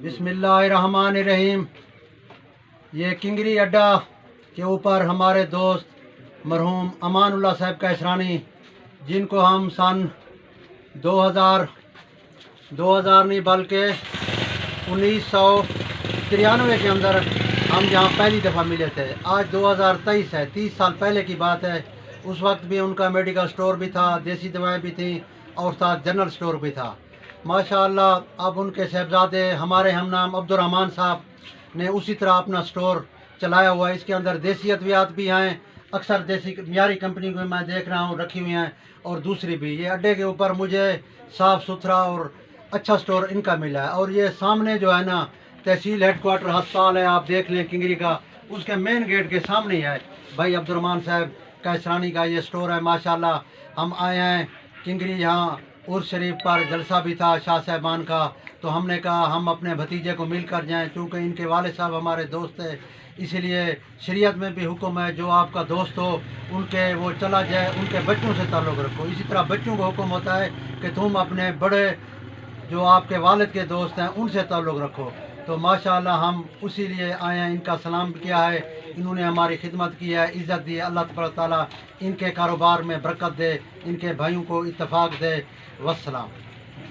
बिस्मिल्लाहिर्रहमानिर्रहीम। ये किंगरी अड्डा के ऊपर हमारे दोस्त मरहूम अमानुल्लाह साहब कैसरानी, जिनको हम सन 2000 नहीं बल्कि 1993 के अंदर हम यहाँ पहली दफ़ा मिले थे। आज 2023 है, 30 साल पहले की बात है। उस वक्त भी उनका मेडिकल स्टोर भी था, देसी दवाएं भी थी और साथ जनरल स्टोर भी था। माशाअल्लाह अब उनके साहबजादे हमारे हमनाम अब्दुर्रहमान साहब ने उसी तरह अपना स्टोर चलाया हुआ है। इसके अंदर देसी अद्वियात भी हैं, अक्सर देसी मियारी कंपनी को मैं देख रहा हूँ रखी हुई हैं, और दूसरी भी। ये अड्डे के ऊपर मुझे साफ़ सुथरा और अच्छा स्टोर इनका मिला है। और ये सामने जो है ना, तहसील हेडक्वार्टर अस्पताल है, आप देख लें किंगरी का, उसके मेन गेट के सामने ही है भाई अब्दुर्रहमान साहब कैसरानी का ये स्टोर है। माशाल्लाह हम आए हैं किंगरी, यहाँ उर्स शरीफ पर जलसा भी था शाह साहबान का, तो हमने कहा हम अपने भतीजे को मिल कर जाएँ, चूँकि इनके वालिद साहब हमारे दोस्त थे। इसीलिए शरीयत में भी हुक्म है, जो आपका दोस्त हो उनके वो चला जाए, उनके बच्चों से ताल्लुक़ रखो। इसी तरह बच्चों को हुक्म होता है कि तुम अपने बड़े जो आपके वालिद के दोस्त हैं उनसे ताल्लुक़ रखो। तो माशाअल्लाह हम उसी लिए आए हैं, इनका सलाम किया है, इन्होंने हमारी खिदमत की है, इज़्ज़त दी है। अल्लाह तबारक ताला इनके कारोबार में बरकत दे, इनके भाइयों को इत्तफाक दे। वस्सलाम।